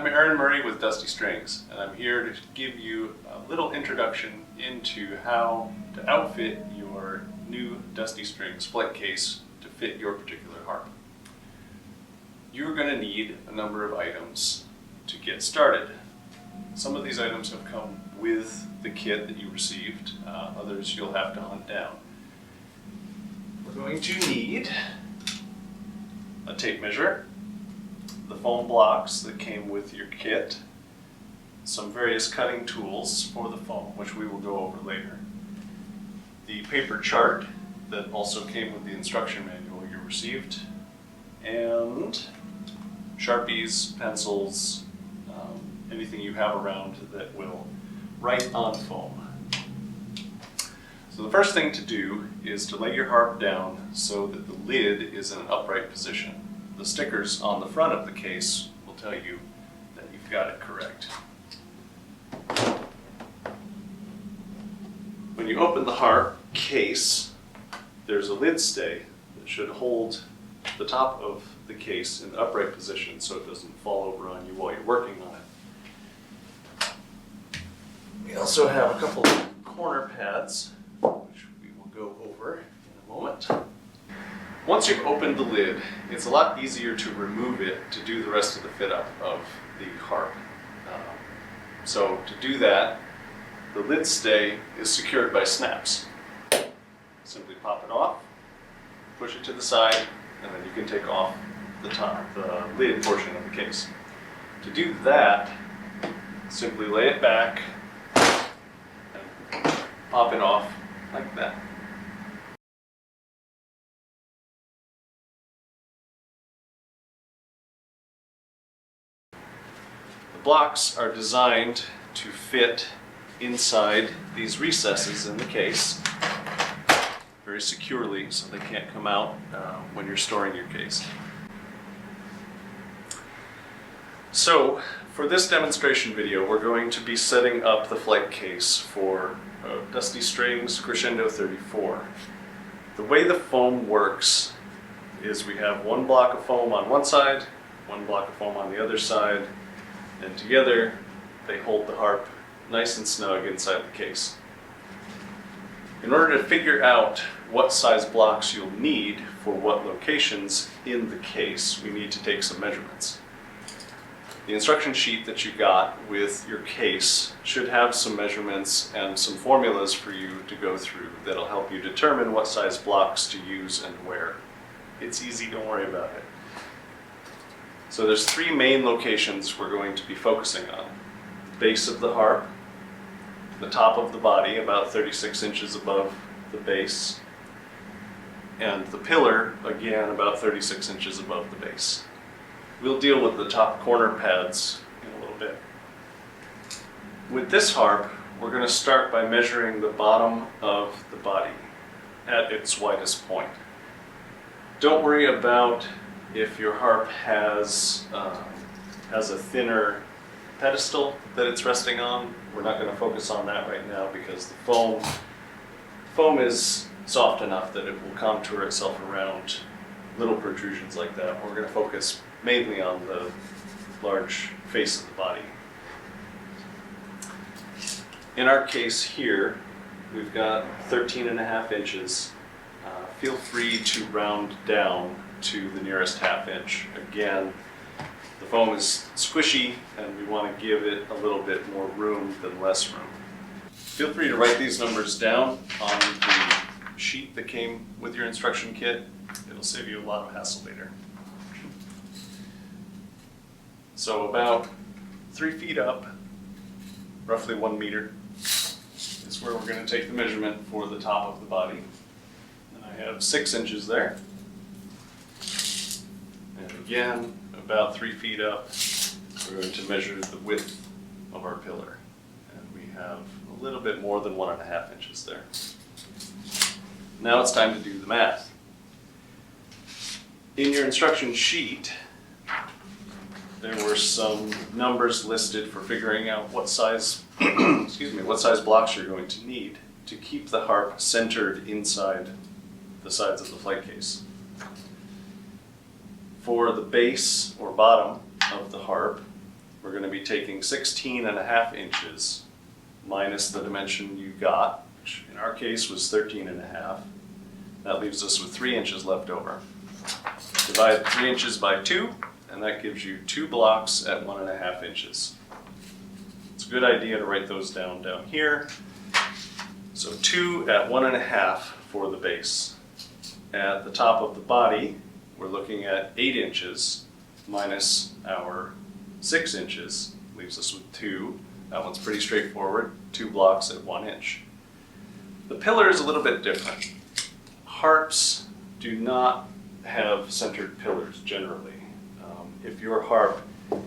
I'm Aaron Murray with Dusty Strings, and I'm here to give you a little introduction into how to outfit your new Dusty Strings flight case to fit your particular harp. You're going to need a number of items to get started. Some of these items have come with the kit that you received, others you'll have to hunt down. We're going to need a tape measure, the foam blocks that came with your kit, some various cutting tools for the foam, which we will go over later, the paper chart that also came with the instruction manual you received, and Sharpies, pencils, anything you have around that will write on foam. So the first thing to do is to lay your harp down so that the lid is in an upright position. The stickers on the front of the case will tell you that you've got it correct. When you open the harp case, there's a lid stay that should hold the top of the case in the upright position so it doesn't fall over on you while you're working on it. We also have a couple of corner pads, which we will go over in a moment. Once you've opened the lid, it's a lot easier to remove it to do the rest of the fit up of the harp. So to do that, the lid stay is secured by snaps. Simply pop it off, push it to the side, and then you can take off the lid portion of the case. To do that, simply lay it back and pop it off like that. The blocks are designed to fit inside these recesses in the case very securely so they can't come out when you're storing your case. So for this demonstration video, we're going to be setting up the flight case for Dusty Strings Crescendo 34. The way the foam works is we have one block of foam on one side, one block of foam on the other side, and together they hold the harp nice and snug inside the case. In order to figure out what size blocks you'll need for what locations in the case, we need to take some measurements. The instruction sheet that you got with your case should have some measurements and some formulas for you to go through that'll help you determine what size blocks to use and where. It's easy, don't worry about it. So there's three main locations we're going to be focusing on. The base of the harp, the top of the body about 36 inches above the base, and the pillar, again, about 36 inches above the base. We'll deal with the top corner pads in a little bit. With this harp, we're going to start by measuring the bottom of the body at its widest point. Don't worry about if your harp has a thinner pedestal that it's resting on. We're not going to focus on that right now because the foam is soft enough that it will contour itself around little protrusions like that. We're going to focus mainly on the large face of the body. In our case here, we've got 13.5 inches. Feel free to round down to the nearest half inch. Again, the foam is squishy and we want to give it a little bit more room than less room. Feel free to write these numbers down on the sheet that came with your instruction kit. It'll save you a lot of hassle later. So about 3 feet up, roughly 1 meter, is where we're going to take the measurement for the top of the body. And I have 6 inches there. And again, about 3 feet up, we're going to measure the width of our pillar. And we have a little bit more than 1.5 inches there. Now it's time to do the math. In your instruction sheet, there were some numbers listed for figuring out what size, what size blocks you're going to need to keep the harp centered inside the sides of the flight case. For the base or bottom of the harp, we're going to be taking 16.5 inches minus the dimension you got, which in our case was 13.5. That leaves us with 3 inches left over. Divide 3 inches by 2, and that gives you 2 blocks at 1.5 inches. It's a good idea to write those down here. So 2 at 1.5 for the base. At the top of the body, we're looking at 8 inches minus our 6 inches, leaves us with 2. That one's pretty straightforward, 2 blocks at 1 inch. The pillar is a little bit different. Harps do not have centered pillars generally. If your harp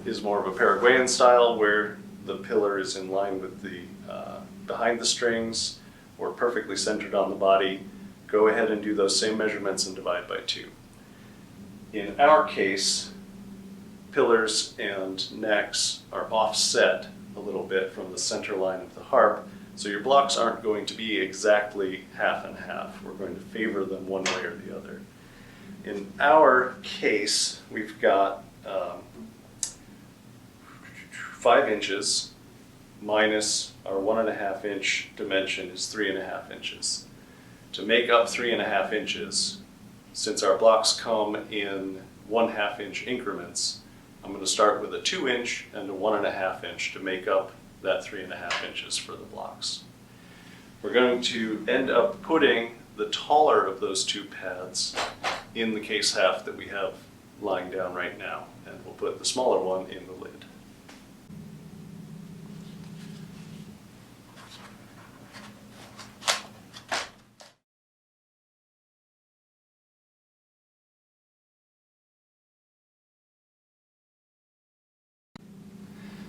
is more of a Paraguayan style where the pillar is in line with the behind the strings or perfectly centered on the body, go ahead and do those same measurements and divide by 2. In our case, pillars and necks are offset a little bit from the center line of the harp, so your blocks aren't going to be exactly half and half. We're going to favor them one way or the other. In our case, we've got 5 inches minus our 1.5 inch dimension is 3.5 inches. To make up 3.5 inches, since our blocks come in 1/2 inch increments, I'm going to start with a 2 inch and a 1.5 inch to make up that 3.5 inches for the blocks. We're going to end up putting the taller of those 2 pads in the case half that we have lying down right now, and we'll put the smaller one in the lid.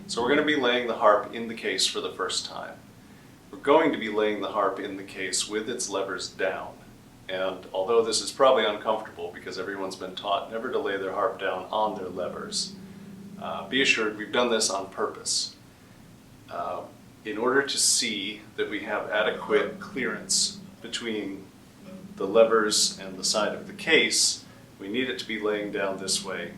So we're going to be laying the harp in the case for the first time. We're going to be laying the harp in the case with its levers down. And although this is probably uncomfortable because everyone's been taught never to lay their harp down on their levers, be assured we've done this on purpose. In order to see that we have adequate clearance between the levers and the side of the case, we need it to be laying down this way.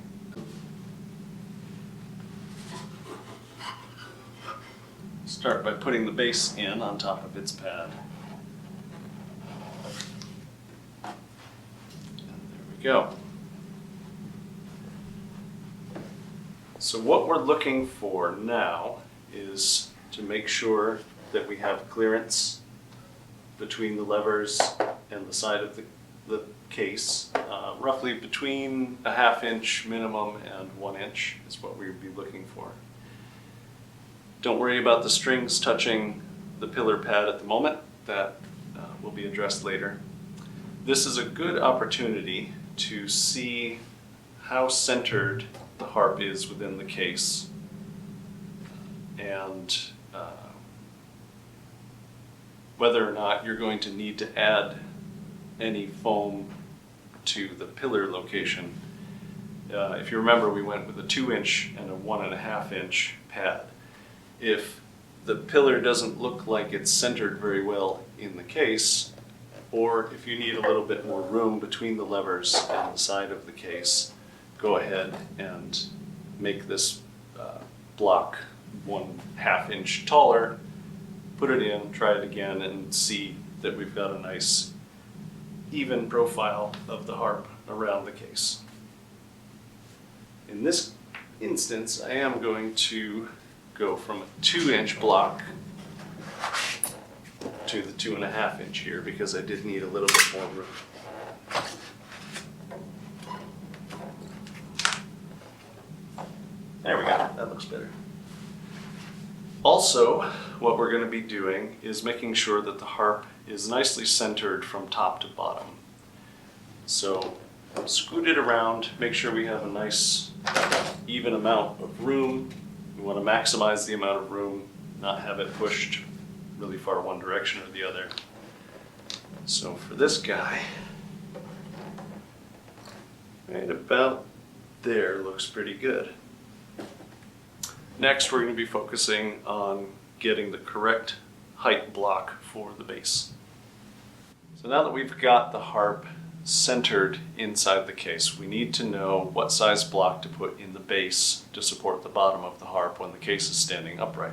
Start by putting the base in on top of its pad. And there we go. So what we're looking for now is to make sure that we have clearance between the levers and the side of the case. Roughly between 1/2 inch minimum and 1 inch is what we would be looking for. Don't worry about the strings touching the pillar pad at the moment. That will be addressed later. This is a good opportunity to see how centered the harp is within the case and whether or not you're going to need to add any foam to the pillar location. If you remember, we went with a 2 inch and a 1.5 inch pad. If the pillar doesn't look like it's centered very well in the case, or if you need a little bit more room between the levers and the side of the case, go ahead and make this block 1/2 inch taller, put it in, try it again, and see that we've got a nice even profile of the harp around the case. In this instance, I am going to go from a 2 inch block to the 2.5 inch here because I did need a little bit more room. There we go, that looks better. Also, what we're going to be doing is making sure that the harp is nicely centered from top to bottom. So scoot it around, make sure we have a nice even amount of room. We want to maximize the amount of room, not have it pushed really far one direction or the other. So for this guy, right about there looks pretty good. Next, we're going to be focusing on getting the correct height block for the base. So now that we've got the harp centered inside the case. We need to know what size block to put in the base to support the bottom of the harp when the case is standing upright.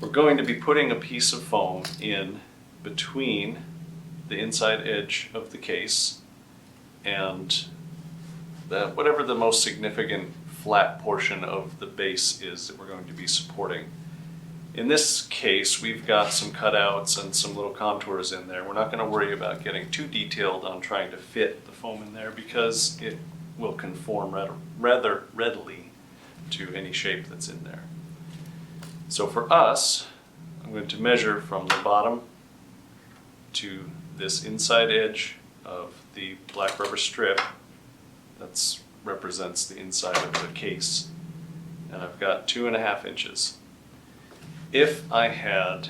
We're going to be putting a piece of foam in between the inside edge of the case and whatever the most significant flat portion of the base is that we're going to be supporting. In this case, we've got some cutouts and some little contours in there. We're not going to worry about getting too detailed on trying to fit the foam in there because it will conform rather readily to any shape that's in there. So for us, I'm going to measure from the bottom to this inside edge of the black rubber strip that represents the inside of the case, and I've got 2.5 inches. If I had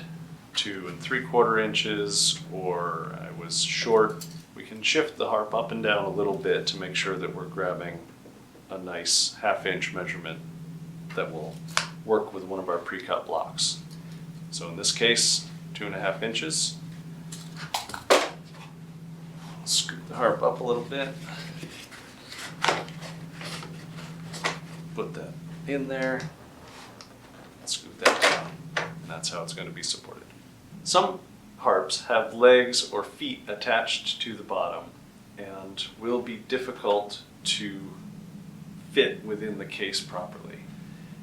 2 3/4 inches or I was short, we can shift the harp up and down a little bit to make sure that we're grabbing a nice 1/2 inch measurement that will work with one of our pre-cut blocks. So in this case, 2.5 inches. Scoop the harp up a little bit. Put that in there. Scoop that down. And that's how it's going to be supported. Some harps have legs or feet attached to the bottom and will be difficult to fit within the case properly.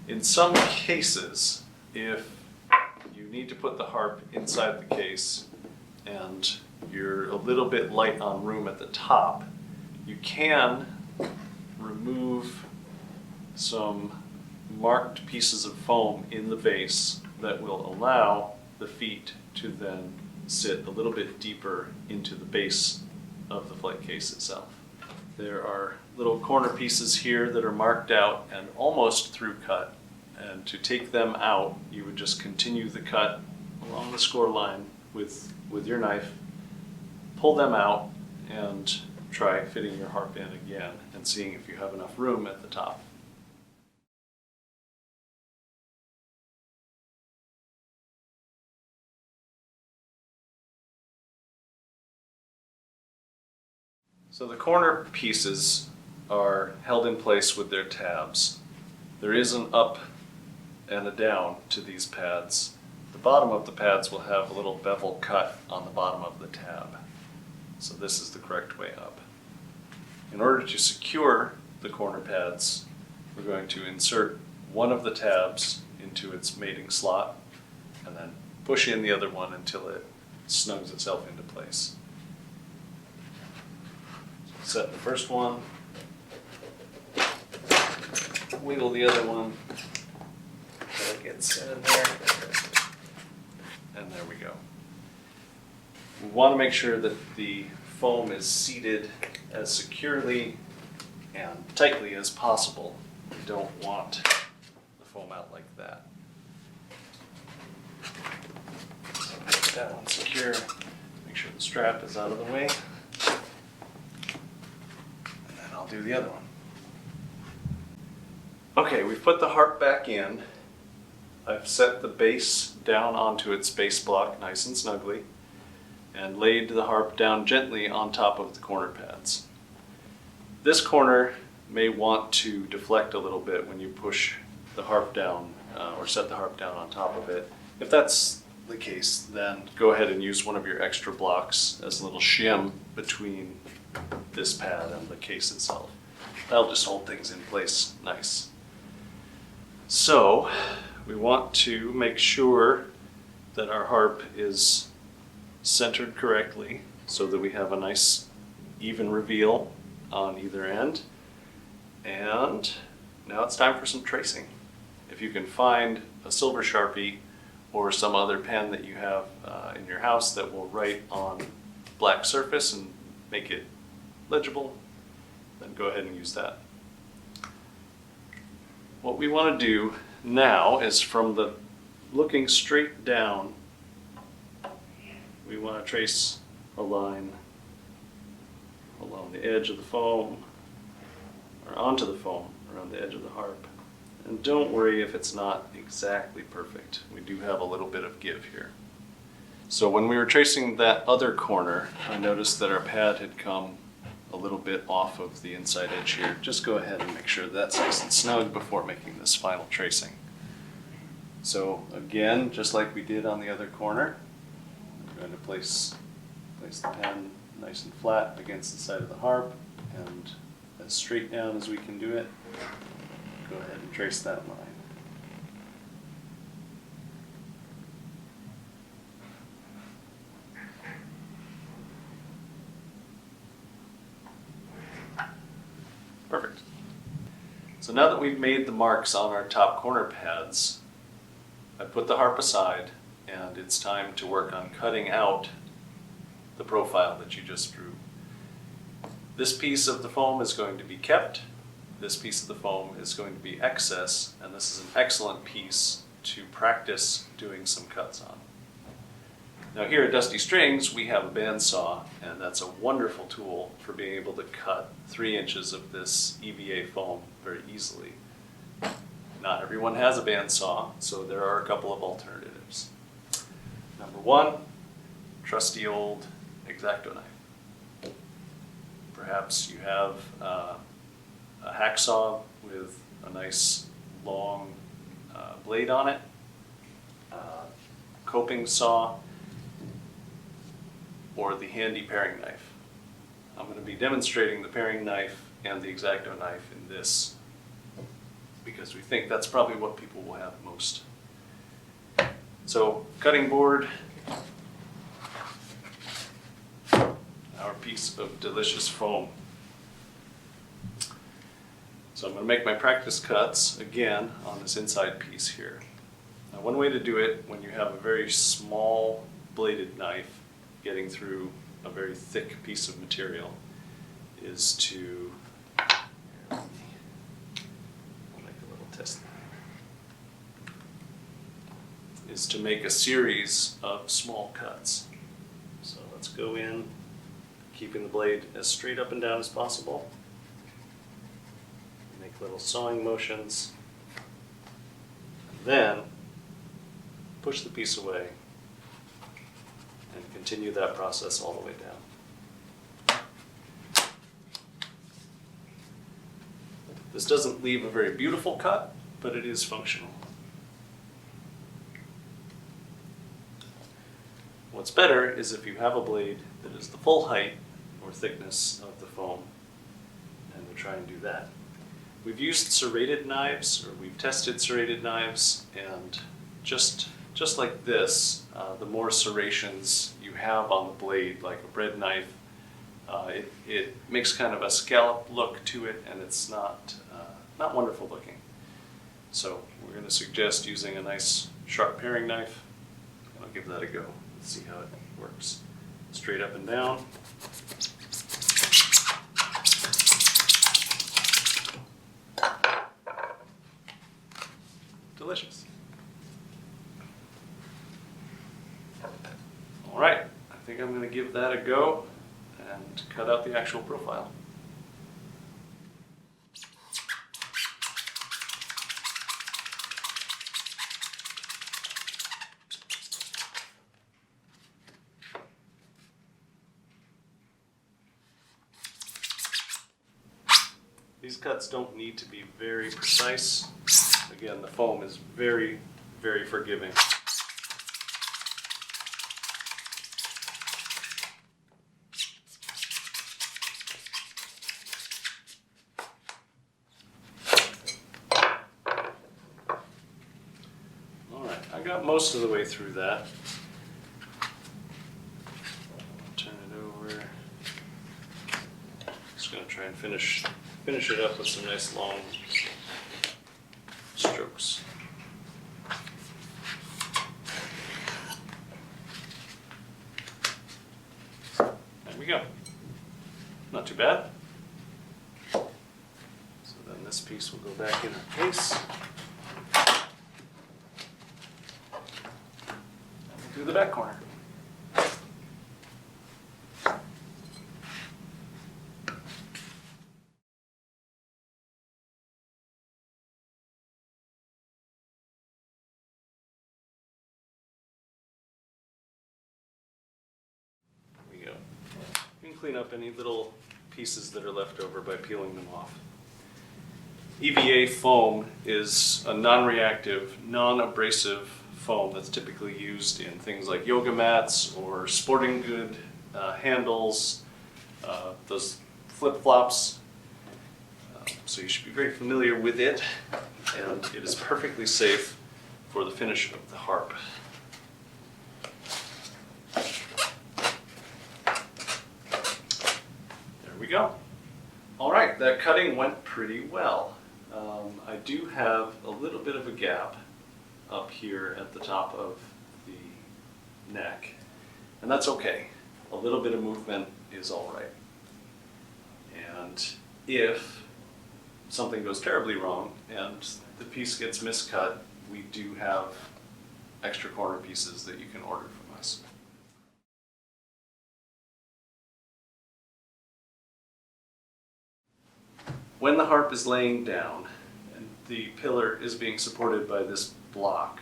In some cases, if you need to put the harp inside the case and you're a little bit light on room at the top, you can remove some marked pieces of foam in the base that will allow the feet to then sit a little bit deeper into the base of the flight case itself. There are little corner pieces here that are marked out and almost through cut, and to take them out you would just continue the cut along the score line with your knife, pull them out and try fitting your harp in again and seeing if you have enough room at the top. So the corner pieces are held in place with their tabs. There is an up and a down to these pads. The bottom of the pads will have a little bevel cut on the bottom of the tab. So this is the correct way up. In order to secure the corner pads, we're going to insert one of the tabs into its mating slot and then push in the other one until it snugs itself into place. Set the first one, wiggle the other one until it gets set in there, and there we go. We want to make sure that the foam is seated as securely and tightly as possible. We don't want the foam out like that. So make that one secure, make sure the strap is out of the way. Do the other one. Okay, we've put the harp back in. I've set the base down onto its base block nice and snugly and laid the harp down gently on top of the corner pads. This corner may want to deflect a little bit when you push the harp down or set the harp down on top of it. If that's the case, then go ahead and use one of your extra blocks as a little shim between this pad and the case itself. That'll just hold things in place nice. So we want to make sure that our harp is centered correctly so that we have a nice even reveal on either end. And now it's time for some tracing. If you can find a silver Sharpie or some other pen that you have in your house that will write on black surface and make it legible, then go ahead and use that. What we want to do now is from the looking straight down, we want to trace a line along the edge of the foam or onto the foam around the edge of the harp. And don't worry if it's not exactly perfect. We do have a little bit of give here. So when we were tracing that other corner, I noticed that our pad had come a little bit off of the inside edge here. Just go ahead and make sure that's nice and snug before making this final tracing. So again, just like we did on the other corner, we're going to place the pen nice and flat against the side of the harp and as straight down as we can do it. Go ahead and trace that line. Perfect. So now that we've made the marks on our top corner pads, I put the harp aside and it's time to work on cutting out the profile that you just drew. This piece of the foam is going to be kept, this piece of the foam is going to be excess, and this is an excellent piece to practice doing some cuts on. Now here at Dusty Strings we have a bandsaw, and that's a wonderful tool for being able to cut 3 inches of this EVA foam very easily. Not everyone has a bandsaw, so there are a couple of alternatives. Number 1, trusty old X-Acto knife. Perhaps you have a hacksaw with a nice long blade on it, coping saw, or the handy paring knife. I'm going to be demonstrating the paring knife and the X-Acto knife in this because we think that's probably what people will have most. So, cutting board, our piece of delicious foam. So I'm going to make my practice cuts again on this inside piece here. Now one way to do it when you have a very small bladed knife getting through a very thick piece of material is to I'll make a little test. Is to make a series of small cuts. So let's go in, keeping the blade as straight up and down as possible. Make little sawing motions. And then push the piece away and continue that process all the way down. This doesn't leave a very beautiful cut, but it is functional. What's better is if you have a blade that is the full height or thickness of the foam, and we'll try and do that. We've used serrated knives, or we've tested serrated knives, and just like this, the more serrations you have on the blade, like a bread knife, it makes kind of a scalloped look to it, and it's not wonderful looking. So we're going to suggest using a nice sharp paring knife, and I'll give that a go. Let's see how it works. Straight up and down. Delicious. All right, I think I'm going to give that a go and cut out the actual profile. These cuts don't need to be very precise. Again, the foam is very, very forgiving. All right, I got most of the way through that. Turn it over. Just going to try and finish it up with some nice long strokes. There we go. Not too bad. So then this piece will go back in our case. And we'll do the back corner. clean up any little pieces that are left over by peeling them off. EVA foam is a non-reactive, non-abrasive foam that's typically used in things like yoga mats or sporting good handles, those flip-flops. So you should be very familiar with it, and it is perfectly safe for the finish of the harp. There we go. All right, that cutting went pretty well. I do have a little bit of a gap up here at the top of the neck, and that's okay. A little bit of movement is all right. And if something goes terribly wrong and the piece gets miscut, we do have extra corner pieces that you can order from us. When the harp is laying down and the pillar is being supported by this block,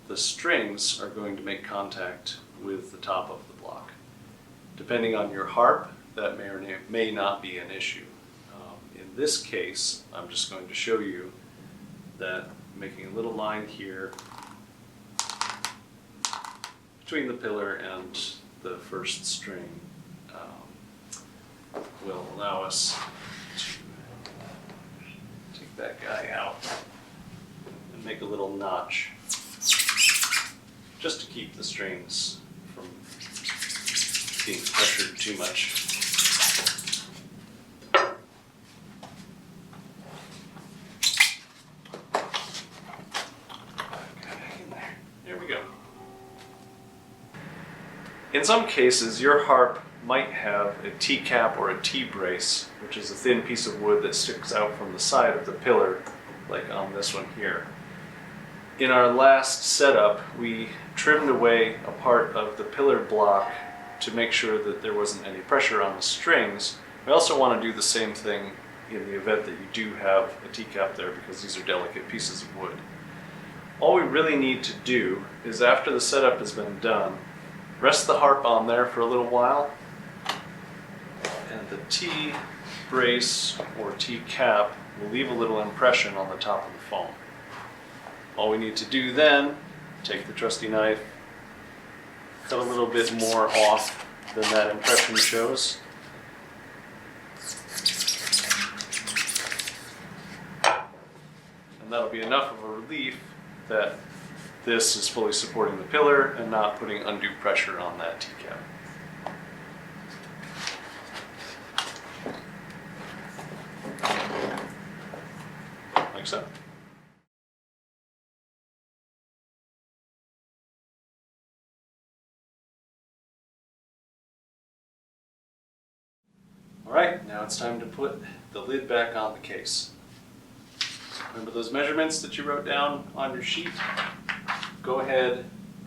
the strings are going to make contact with the top of the block. Depending on your harp, that may or may not be an issue. In this case, I'm just going to show you that making a little line here between the pillar and the first string will allow us to take that guy out and make a little notch just to keep the strings from being pressured too much. There we go. In some cases, your harp might have a T-cap or a T-brace, which is a thin piece of wood that sticks out from the side of the pillar, like on this one here. In our last setup, we trimmed away a part of the pillar block to make sure that there wasn't any pressure on the strings. We also want to do the same thing in the event that you do have a T-cap there, because these are delicate pieces of wood. All we really need to do is, after the setup has been done, rest the harp on there for a little while, and the T-brace or T-cap will leave a little impression on the top of the foam. All we need to do then, take the trusty knife, cut a little bit more off than that impression shows. And that'll be enough of a relief that this is fully supporting the pillar and not putting undue pressure on that T-cap. Like so. Alright, now it's time to put the lid back on the case. Remember those measurements that you wrote down on your sheet? Go ahead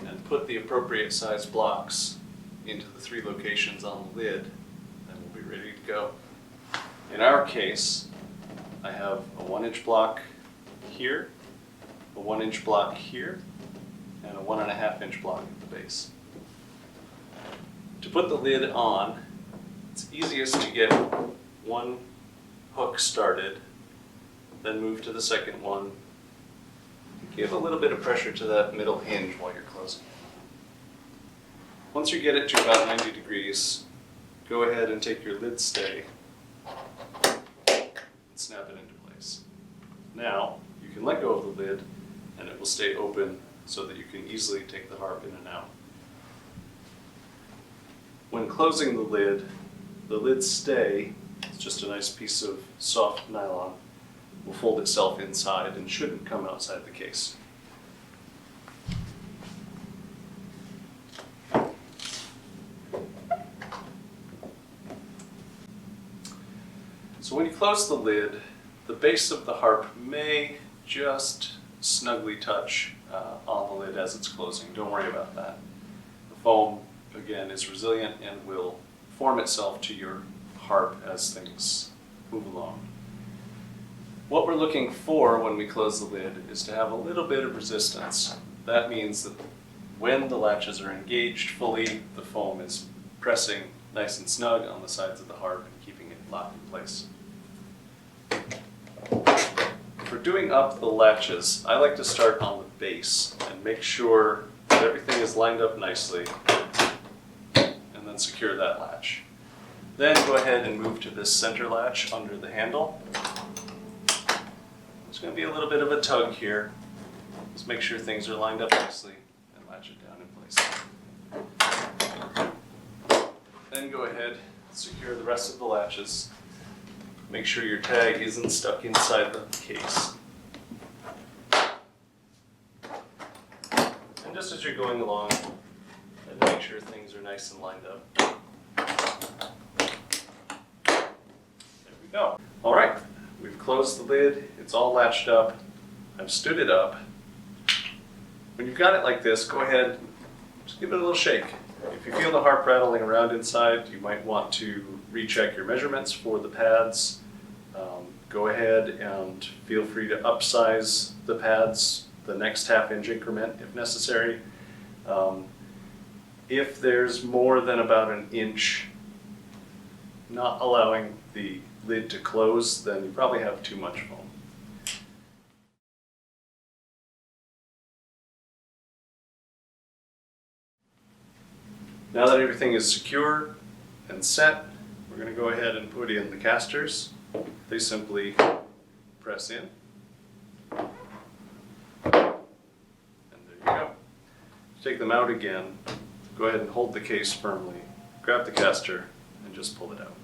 and put the appropriate size blocks into the 3 locations on the lid, and we'll be ready to go. In our case, I have a 1-inch block here, a 1-inch block here, and a 1.5-inch block at the base. To put the lid on, it's easiest to get one hook started, then move to the second one. Give a little bit of pressure to that middle hinge while you're closing. Once you get it to about 90 degrees, go ahead and take your lid stay and snap it into place. Now, you can let go of the lid and it will stay open so that you can easily take the harp in and out. When closing the lid stay, it's just a nice piece of soft nylon, will fold itself inside and shouldn't come outside the case. So when you close the lid, the base of the harp may just snugly touch on the lid as it's closing. Don't worry about that. The foam, again, is resilient and will form itself to your harp as things move along. What we're looking for when we close the lid is to have a little bit of resistance. That means that when the latches are engaged fully, the foam is pressing nice and snug on the sides of the harp and keeping it locked in place. For doing up the latches, I like to start on the base and make sure that everything is lined up nicely, and then secure that latch. Then go ahead and move to this center latch under the handle. There's going to be a little bit of a tug here. Just make sure things are lined up nicely and latch it down in place. Then go ahead and secure the rest of the latches. Make sure your tag isn't stuck inside the case. And just as you're going along, and make sure things are nice and lined up. There we go. All right, we've closed the lid. It's all latched up. I've stood it up. When you've got it like this, go ahead, just give it a little shake. If you feel the harp rattling around inside, you might want to recheck your measurements for the pads. Go ahead and feel free to upsize the pads the next half-inch increment if necessary. If there's more than about an inch not allowing the lid to close, then you probably have too much foam. Now that everything is secure and set, we're going to go ahead and put in the casters. They simply press in. And there you go. Take them out again. Go ahead and hold the case firmly. Grab the caster and just pull it out.